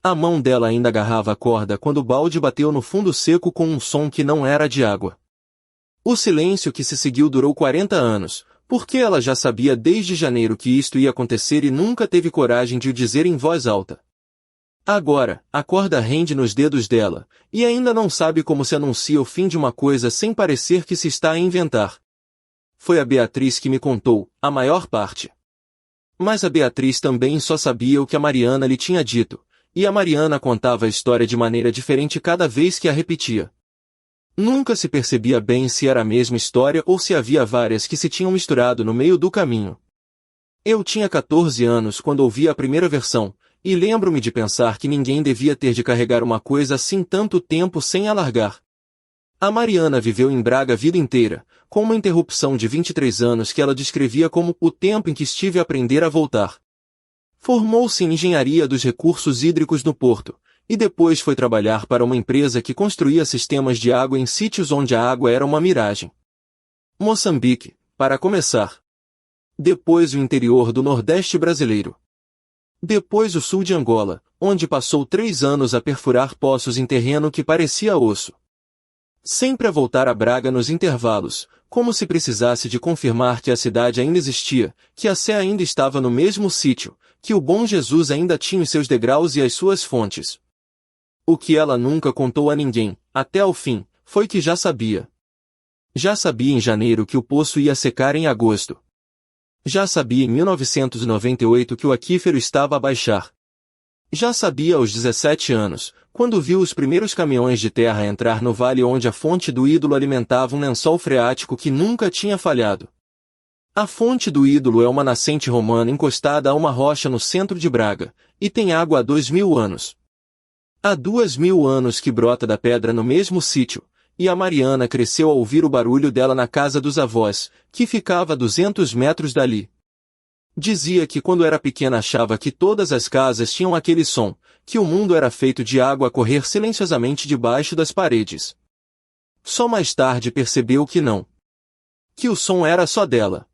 A mão dela ainda agarrava a corda quando o balde bateu no fundo seco com um som que não era de água. O silêncio que se seguiu durou 40 anos, porque ela já sabia desde janeiro que isto ia acontecer e nunca teve coragem de o dizer em voz alta. Agora, a corda rende nos dedos dela, e ainda não sabe como se anuncia o fim de uma coisa sem parecer que se está a inventar. Foi a Beatriz que me contou, a maior parte. Mas a Beatriz também só sabia o que a Mariana lhe tinha dito, e a Mariana contava a história de maneira diferente cada vez que a repetia. Nunca se percebia bem se era a mesma história ou se havia várias que se tinham misturado no meio do caminho. Eu tinha 14 anos quando ouvi a primeira versão, e lembro-me de pensar que ninguém devia ter de carregar uma coisa assim tanto tempo sem alargar. A Mariana viveu em Braga a vida inteira, com uma interrupção de 23 anos que ela descrevia como o tempo em que estive a aprender a voltar. Formou-se em engenharia dos recursos hídricos no Porto, e depois foi trabalhar para uma empresa que construía sistemas de água em sítios onde a água era uma miragem. Moçambique, para começar. Depois o interior do Nordeste brasileiro. Depois o sul de Angola, onde passou 3 anos a perfurar poços em terreno que parecia osso. Sempre a voltar a Braga nos intervalos, como se precisasse de confirmar que a cidade ainda existia, que a Sé ainda estava no mesmo sítio, que o Bom Jesus ainda tinha os seus degraus e as suas fontes. O que ela nunca contou a ninguém, até ao fim, foi que já sabia. Já sabia em janeiro que o poço ia secar em agosto. Já sabia em 1998 que o aquífero estava a baixar. Já sabia aos 17 anos, quando viu os primeiros caminhões de terra entrar no vale onde a fonte do ídolo alimentava um lençol freático que nunca tinha falhado. A fonte do ídolo é uma nascente romana encostada a uma rocha no centro de Braga, e tem água há 2000 anos. Há 2000 anos que brota da pedra no mesmo sítio, e a Mariana cresceu ao ouvir o barulho dela na casa dos avós, que ficava a 200 metros dali. Dizia que quando era pequena achava que todas as casas tinham aquele som, que o mundo era feito de água a correr silenciosamente debaixo das paredes. Só mais tarde percebeu que não. Que o som era só dela.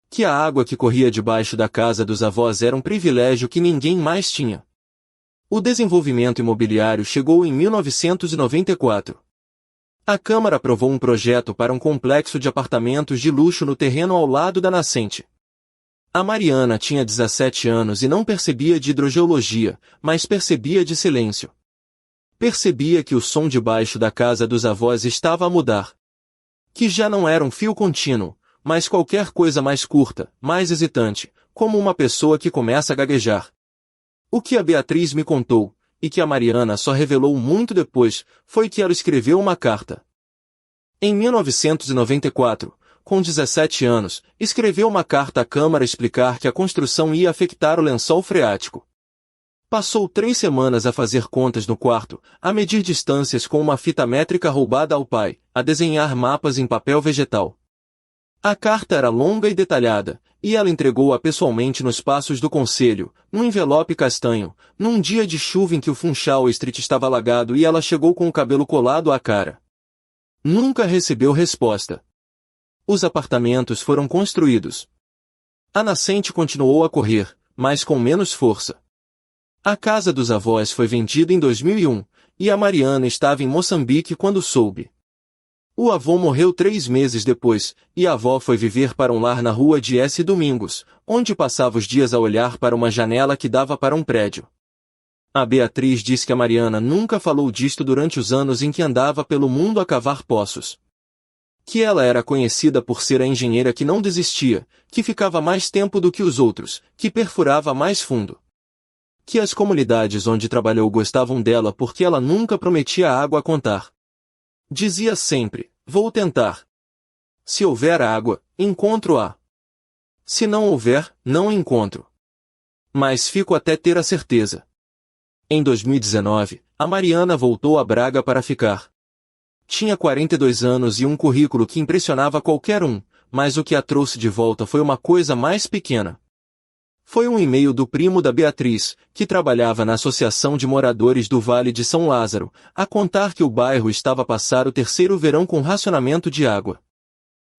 Que a água que corria debaixo da casa dos avós era um privilégio que ninguém mais tinha. O desenvolvimento imobiliário chegou em 1994. A Câmara aprovou um projeto para um complexo de apartamentos de luxo no terreno ao lado da nascente. A Mariana tinha 17 anos e não percebia de hidrogeologia, mas percebia de silêncio. Percebia que o som debaixo da casa dos avós estava a mudar. Que já não era um fio contínuo, mas qualquer coisa mais curta, mais hesitante, como uma pessoa que começa a gaguejar. O que a Beatriz me contou, e que a Mariana só revelou muito depois, foi que ela escreveu uma carta. Em 1994, com 17 anos, escreveu uma carta à Câmara explicar que a construção ia afetar o lençol freático. Passou 3 semanas a fazer contas no quarto, a medir distâncias com uma fita métrica roubada ao pai, a desenhar mapas em papel vegetal. A carta era longa e detalhada, e ela entregou-a pessoalmente nos passos do conselho, num envelope castanho, num dia de chuva em que o Funchal Street estava alagado e ela chegou com o cabelo colado à cara. Nunca recebeu resposta. Os apartamentos foram construídos. A nascente continuou a correr, mas com menos força. A casa dos avós foi vendida em 2001, e a Mariana estava em Moçambique quando soube. O avô morreu 3 meses depois, e a avó foi viver para um lar na rua de S. Domingos, onde passava os dias a olhar para uma janela que dava para um prédio. A Beatriz diz que a Mariana nunca falou disto durante os anos em que andava pelo mundo a cavar poços. Que ela era conhecida por ser a engenheira que não desistia, que ficava mais tempo do que os outros, que perfurava mais fundo. Que as comunidades onde trabalhou gostavam dela porque ela nunca prometia água a contar. Dizia sempre, vou tentar. Se houver água, encontro-a. Se não houver, não encontro. Mas fico até ter a certeza. Em 2019, a Mariana voltou a Braga para ficar. Tinha 42 anos e um currículo que impressionava qualquer um, mas o que a trouxe de volta foi uma coisa mais pequena. Foi um e-mail do primo da Beatriz, que trabalhava na Associação de Moradores do Vale de São Lázaro, a contar que o bairro estava a passar o 3º verão com racionamento de água.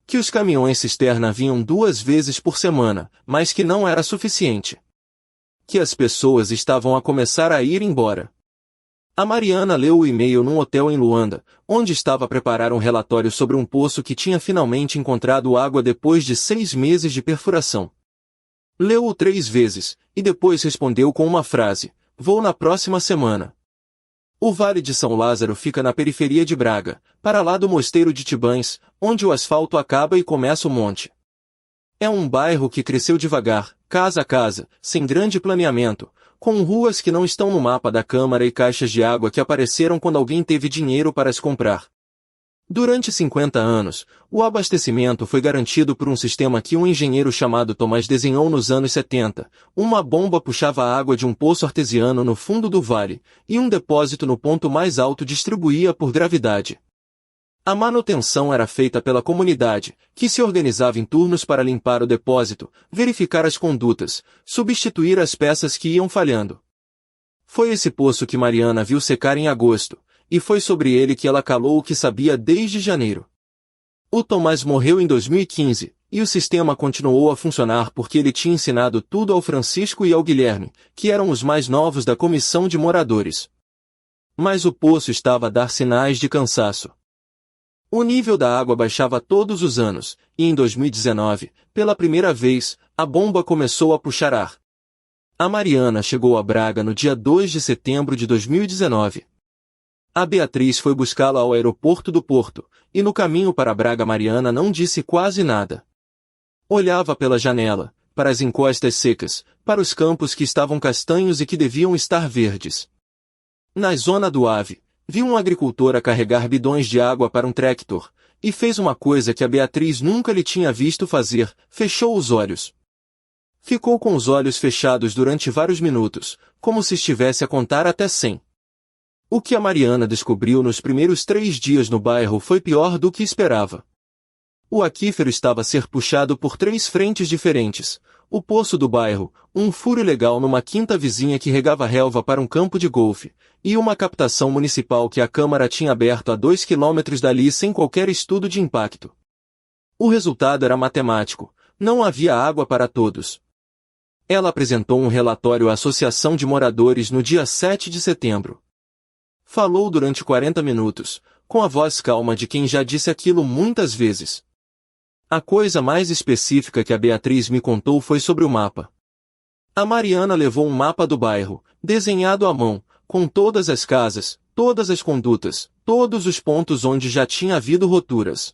Que os caminhões cisterna vinham 2 vezes por semana, mas que não era suficiente. que as pessoas estavam a começar a ir embora. A Mariana leu o e-mail num hotel em Luanda, onde estava a preparar um relatório sobre um poço que tinha finalmente encontrado água depois de 6 meses de perfuração. Leu-o 3 vezes, e depois respondeu com uma frase: "Vou na próxima semana." O Vale de São Lázaro fica na periferia de Braga, para lá do Mosteiro de Tibães, onde o asfalto acaba e começa o monte. É um bairro que cresceu devagar, casa a casa, sem grande planeamento, com ruas que não estão no mapa da Câmara e caixas de água que apareceram quando alguém teve dinheiro para as comprar. Durante 50 anos, o abastecimento foi garantido por um sistema que um engenheiro chamado Tomás desenhou nos anos 70. Uma bomba puxava a água de um poço artesiano no fundo do vale, e um depósito no ponto mais alto distribuía por gravidade. A manutenção era feita pela comunidade, que se organizava em turnos para limpar o depósito, verificar as condutas, substituir as peças que iam falhando. Foi esse poço que Mariana viu secar em agosto, e foi sobre ele que ela calou o que sabia desde janeiro. O Tomás morreu em 2015, e o sistema continuou a funcionar porque ele tinha ensinado tudo ao Francisco e ao Guilherme, que eram os mais novos da comissão de moradores. Mas o poço estava a dar sinais de cansaço. O nível da água baixava todos os anos, e em 2019, pela primeira vez, a bomba começou a puxar ar. A Mariana chegou a Braga no dia 2 de setembro de 2019. A Beatriz foi buscá-la ao aeroporto do Porto, e no caminho para Braga Mariana não disse quase nada. Olhava pela janela, para as encostas secas, para os campos que estavam castanhos e que deviam estar verdes. Na zona do Ave, viu um agricultor a carregar bidões de água para um tractor, e fez uma coisa que a Beatriz nunca lhe tinha visto fazer: fechou os olhos. Ficou com os olhos fechados durante vários minutos, como se estivesse a contar até 100. O que a Mariana descobriu nos primeiros 3 dias no bairro foi pior do que esperava. O aquífero estava a ser puxado por 3 frentes diferentes: o poço do bairro, um furo ilegal numa quinta vizinha que regava relva para um campo de golfe, e uma captação municipal que a Câmara tinha aberto a 2 quilômetros dali sem qualquer estudo de impacto. O resultado era matemático: não havia água para todos. Ela apresentou um relatório à Associação de Moradores no dia 7 de setembro. Falou durante 40 minutos, com a voz calma de quem já disse aquilo muitas vezes. A coisa mais específica que a Beatriz me contou foi sobre o mapa. A Mariana levou um mapa do bairro, desenhado à mão, com todas as casas, todas as condutas, todos os pontos onde já tinha havido roturas.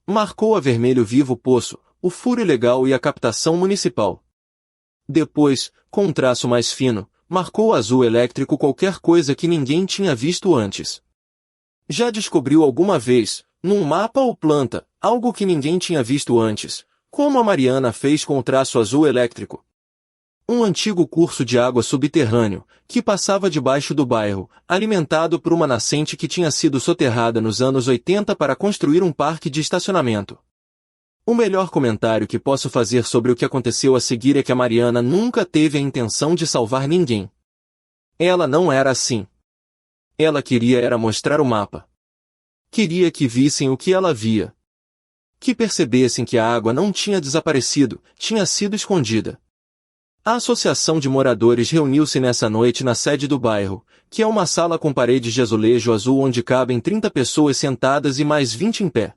Marcou a vermelho vivo o poço, o furo ilegal e a captação municipal. Depois, com um traço mais fino, marcou azul elétrico qualquer coisa que ninguém tinha visto antes. Já descobriu alguma vez, num mapa ou planta, algo que ninguém tinha visto antes, como a Mariana fez com o traço azul elétrico? Um antigo curso de água subterrâneo, que passava debaixo do bairro, alimentado por uma nascente que tinha sido soterrada nos anos 80 para construir um parque de estacionamento. O melhor comentário que posso fazer sobre o que aconteceu a seguir é que a Mariana nunca teve a intenção de salvar ninguém. Ela não era assim. Ela queria era mostrar o mapa. Queria que vissem o que ela via. Que percebessem que a água não tinha desaparecido, tinha sido escondida. A Associação de Moradores reuniu-se nessa noite na sede do bairro, que é uma sala com paredes de azulejo azul onde cabem 30 pessoas sentadas e mais 20 em pé.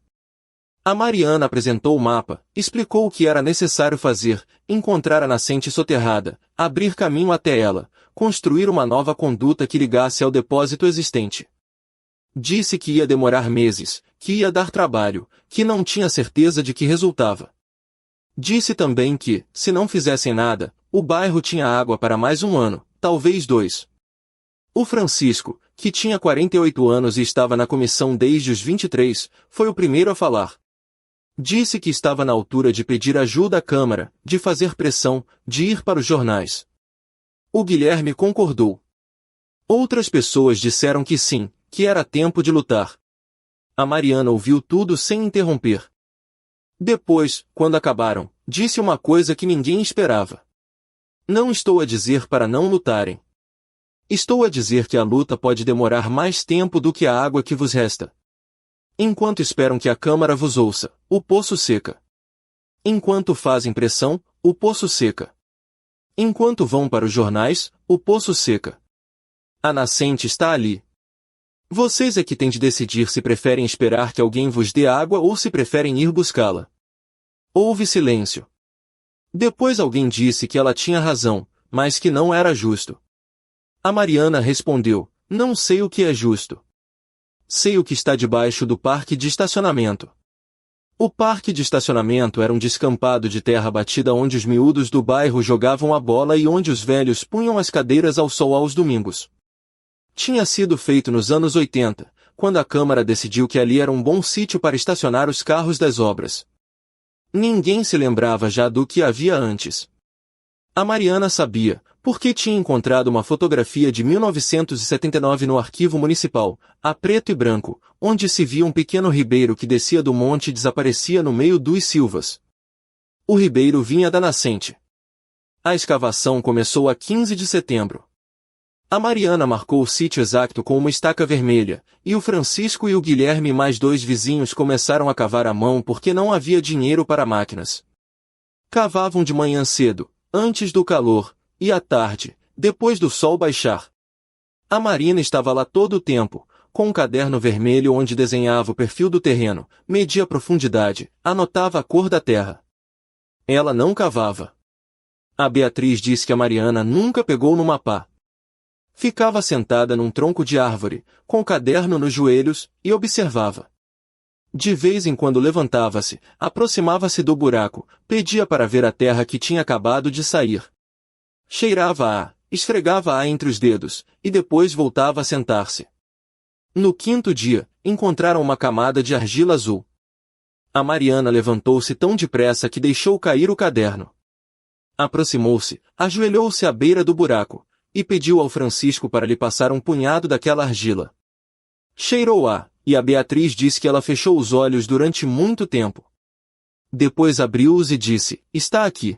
A Mariana apresentou o mapa, explicou o que era necessário fazer: encontrar a nascente soterrada, abrir caminho até ela, construir uma nova conduta que ligasse ao depósito existente. Disse que ia demorar meses, que ia dar trabalho, que não tinha certeza de que resultava. Disse também que, se não fizessem nada, o bairro tinha água para mais 1 ano, talvez 2. O Francisco, que tinha 48 anos e estava na comissão desde os 23, foi o primeiro a falar. Disse que estava na altura de pedir ajuda à Câmara, de fazer pressão, de ir para os jornais. O Guilherme concordou. Outras pessoas disseram que sim, que era tempo de lutar. A Mariana ouviu tudo sem interromper. Depois, quando acabaram, disse uma coisa que ninguém esperava. Não estou a dizer para não lutarem. Estou a dizer que a luta pode demorar mais tempo do que a água que vos resta. Enquanto esperam que a Câmara vos ouça, o poço seca. Enquanto fazem pressão, o poço seca. Enquanto vão para os jornais, o poço seca. A nascente está ali. Vocês é que têm de decidir se preferem esperar que alguém vos dê água ou se preferem ir buscá-la. Houve silêncio. Depois alguém disse que ela tinha razão, mas que não era justo. A Mariana respondeu: não sei o que é justo. Sei o que está debaixo do parque de estacionamento. O parque de estacionamento era um descampado de terra batida onde os miúdos do bairro jogavam a bola e onde os velhos punham as cadeiras ao sol aos domingos. Tinha sido feito nos anos 80, quando a Câmara decidiu que ali era um bom sítio para estacionar os carros das obras. Ninguém se lembrava já do que havia antes. A Mariana sabia, porque tinha encontrado uma fotografia de 1979 no arquivo municipal, a preto e branco, onde se via um pequeno ribeiro que descia do monte e desaparecia no meio dos silvas. O ribeiro vinha da nascente. A escavação começou a 15 de setembro. A Mariana marcou o sítio exato com uma estaca vermelha, e o Francisco e o Guilherme e mais 2 vizinhos começaram a cavar à mão porque não havia dinheiro para máquinas. Cavavam de manhã cedo, antes do calor, e à tarde, depois do sol baixar. A Marina estava lá todo o tempo, com um caderno vermelho onde desenhava o perfil do terreno, media a profundidade, anotava a cor da terra. Ela não cavava. A Beatriz disse que a Mariana nunca pegou numa pá. Ficava sentada num tronco de árvore, com o caderno nos joelhos, e observava. De vez em quando levantava-se, aproximava-se do buraco, pedia para ver a terra que tinha acabado de sair. Cheirava-a, esfregava-a entre os dedos, e depois voltava a sentar-se. No 5º dia, encontraram uma camada de argila azul. A Mariana levantou-se tão depressa que deixou cair o caderno. Aproximou-se, ajoelhou-se à beira do buraco, e pediu ao Francisco para lhe passar um punhado daquela argila. Cheirou-a, e a Beatriz disse que ela fechou os olhos durante muito tempo. Depois abriu-os e disse: está aqui.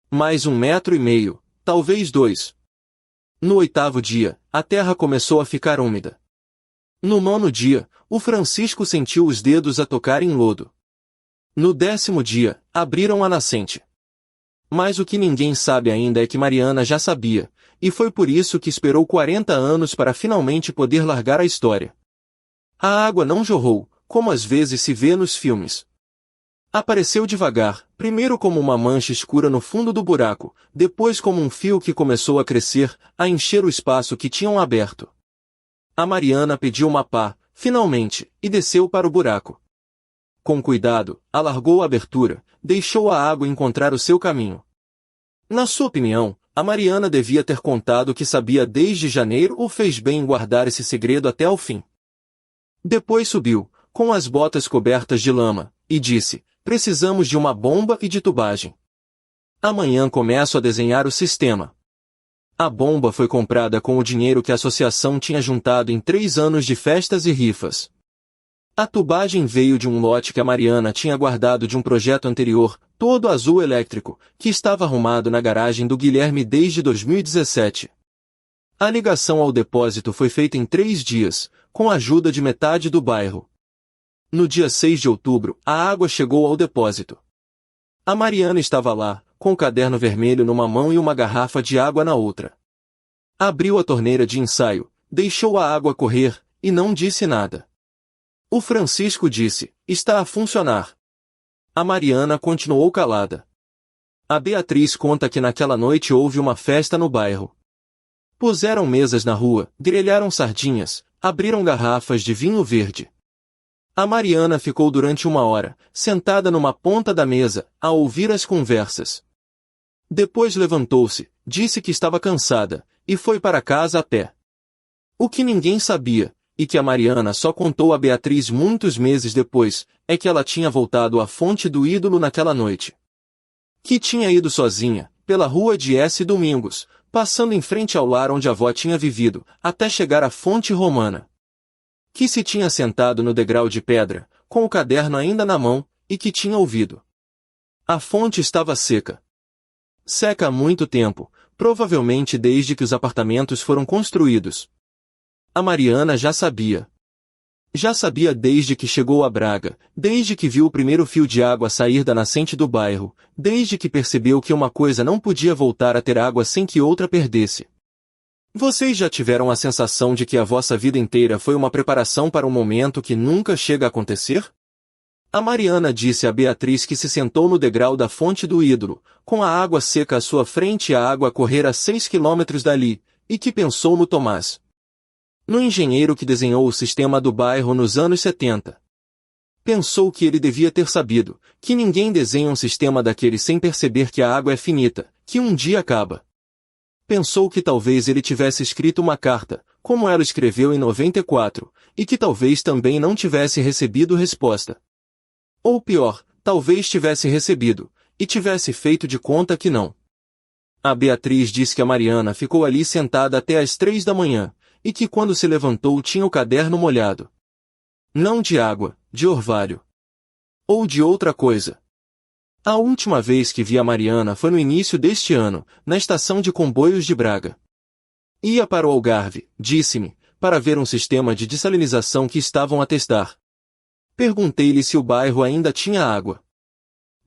Mais 1,5 metros, talvez 2. No 8º dia, a terra começou a ficar úmida. No 9º dia, o Francisco sentiu os dedos a tocar em lodo. No 10º dia, abriram a nascente. Mas o que ninguém sabe ainda é que Mariana já sabia, e foi por isso que esperou 40 anos para finalmente poder largar a história. A água não jorrou, como às vezes se vê nos filmes. Apareceu devagar, primeiro como uma mancha escura no fundo do buraco, depois como um fio que começou a crescer, a encher o espaço que tinham aberto. A Mariana pediu uma pá, finalmente, e desceu para o buraco. Com cuidado, alargou a abertura, deixou a água encontrar o seu caminho. Na sua opinião, a Mariana devia ter contado o que sabia desde janeiro ou fez bem em guardar esse segredo até ao fim. Depois subiu, com as botas cobertas de lama, e disse: precisamos de uma bomba e de tubagem. Amanhã começo a desenhar o sistema. A bomba foi comprada com o dinheiro que a associação tinha juntado em 3 anos de festas e rifas. A tubagem veio de um lote que a Mariana tinha guardado de um projeto anterior, todo azul elétrico, que estava arrumado na garagem do Guilherme desde 2017. A ligação ao depósito foi feita em 3 dias, com a ajuda de metade do bairro. No dia 6 de outubro, a água chegou ao depósito. A Mariana estava lá, com o caderno vermelho numa mão e uma garrafa de água na outra. Abriu a torneira de ensaio, deixou a água correr, e não disse nada. O Francisco disse: está a funcionar. A Mariana continuou calada. A Beatriz conta que naquela noite houve uma festa no bairro. Puseram mesas na rua, grelharam sardinhas, abriram garrafas de vinho verde. A Mariana ficou durante 1 hora, sentada numa ponta da mesa, a ouvir as conversas. Depois levantou-se, disse que estava cansada, e foi para casa a pé. O que ninguém sabia, e que a Mariana só contou a Beatriz muitos meses depois, é que ela tinha voltado à fonte do ídolo naquela noite. Que tinha ido sozinha, pela rua de S. Domingos, passando em frente ao lar onde a avó tinha vivido, até chegar à fonte romana. Que se tinha sentado no degrau de pedra, com o caderno ainda na mão, e que tinha ouvido. A fonte estava seca. Seca há muito tempo, provavelmente desde que os apartamentos foram construídos. A Mariana já sabia. Já sabia desde que chegou a Braga, desde que viu o primeiro fio de água sair da nascente do bairro, desde que percebeu que uma coisa não podia voltar a ter água sem que outra perdesse. Vocês já tiveram a sensação de que a vossa vida inteira foi uma preparação para um momento que nunca chega a acontecer? A Mariana disse a Beatriz que se sentou no degrau da fonte do ídolo, com a água seca à sua frente e a água a correr a 6 quilômetros dali, e que pensou no Tomás, no engenheiro que desenhou o sistema do bairro nos anos 70. Pensou que ele devia ter sabido, que ninguém desenha um sistema daquele sem perceber que a água é finita, que um dia acaba. Pensou que talvez ele tivesse escrito uma carta, como ela escreveu em 94, e que talvez também não tivesse recebido resposta. Ou pior, talvez tivesse recebido, e tivesse feito de conta que não. A Beatriz disse que a Mariana ficou ali sentada até às 3 da manhã, e que quando se levantou tinha o caderno molhado. Não de água, de orvalho. Ou de outra coisa. A última vez que vi a Mariana foi no início deste ano, na estação de comboios de Braga. Ia para o Algarve, disse-me, para ver um sistema de dessalinização que estavam a testar. Perguntei-lhe se o bairro ainda tinha água.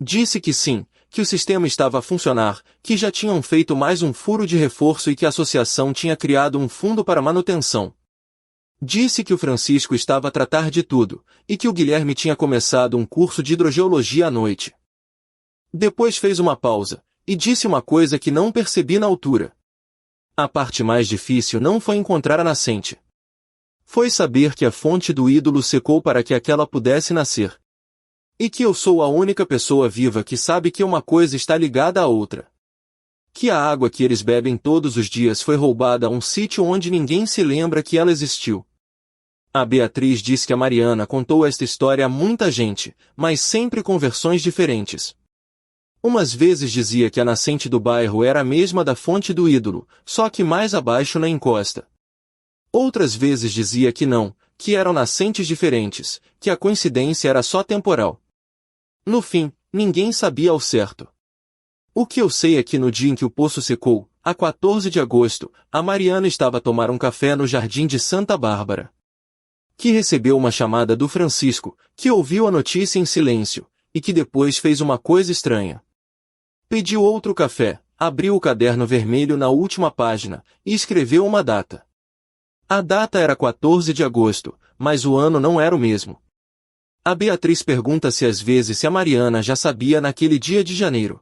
Disse que sim, que o sistema estava a funcionar, que já tinham feito mais um furo de reforço e que a associação tinha criado um fundo para manutenção. Disse que o Francisco estava a tratar de tudo, e que o Guilherme tinha começado um curso de hidrogeologia à noite. Depois fez uma pausa, e disse uma coisa que não percebi na altura. A parte mais difícil não foi encontrar a nascente. Foi saber que a fonte do ídolo secou para que aquela pudesse nascer. E que eu sou a única pessoa viva que sabe que uma coisa está ligada à outra. Que a água que eles bebem todos os dias foi roubada a um sítio onde ninguém se lembra que ela existiu. A Beatriz disse que a Mariana contou esta história a muita gente, mas sempre com versões diferentes. Umas vezes dizia que a nascente do bairro era a mesma da fonte do ídolo, só que mais abaixo na encosta. Outras vezes dizia que não, que eram nascentes diferentes, que a coincidência era só temporal. No fim, ninguém sabia ao certo. O que eu sei é que no dia em que o poço secou, a 14 de agosto, a Mariana estava a tomar um café no jardim de Santa Bárbara. Que recebeu uma chamada do Francisco, que ouviu a notícia em silêncio, e que depois fez uma coisa estranha. Pediu outro café, abriu o caderno vermelho na última página, e escreveu uma data. A data era 14 de agosto, mas o ano não era o mesmo. A Beatriz pergunta-se às vezes se a Mariana já sabia naquele dia de janeiro.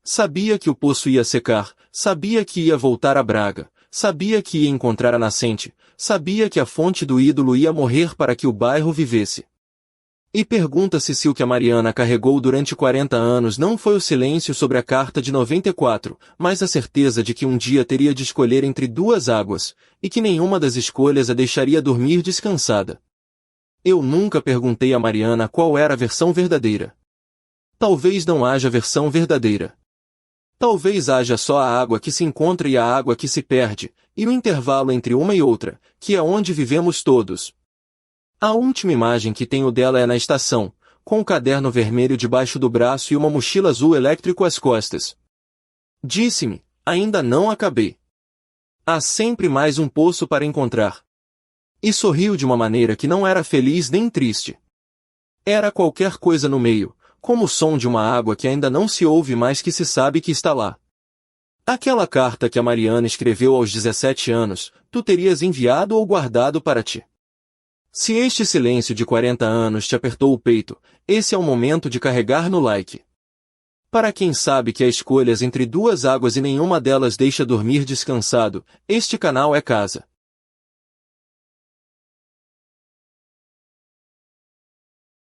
Sabia que o poço ia secar, sabia que ia voltar a Braga, sabia que ia encontrar a nascente, sabia que a fonte do ídolo ia morrer para que o bairro vivesse. E pergunta-se se o que a Mariana carregou durante 40 anos não foi o silêncio sobre a carta de 94, mas a certeza de que um dia teria de escolher entre duas águas, e que nenhuma das escolhas a deixaria dormir descansada. Eu nunca perguntei a Mariana qual era a versão verdadeira. Talvez não haja versão verdadeira. Talvez haja só a água que se encontra e a água que se perde, e o intervalo entre uma e outra, que é onde vivemos todos. A última imagem que tenho dela é na estação, com um caderno vermelho debaixo do braço e uma mochila azul elétrico às costas. Disse-me, ainda não acabei. Há sempre mais um poço para encontrar. E sorriu de uma maneira que não era feliz nem triste. Era qualquer coisa no meio, como o som de uma água que ainda não se ouve mas que se sabe que está lá. Aquela carta que a Mariana escreveu aos 17 anos, tu terias enviado ou guardado para ti. Se este silêncio de 40 anos te apertou o peito, esse é o momento de carregar no like. Para quem sabe que há escolhas entre duas águas e nenhuma delas deixa dormir descansado, este canal é casa.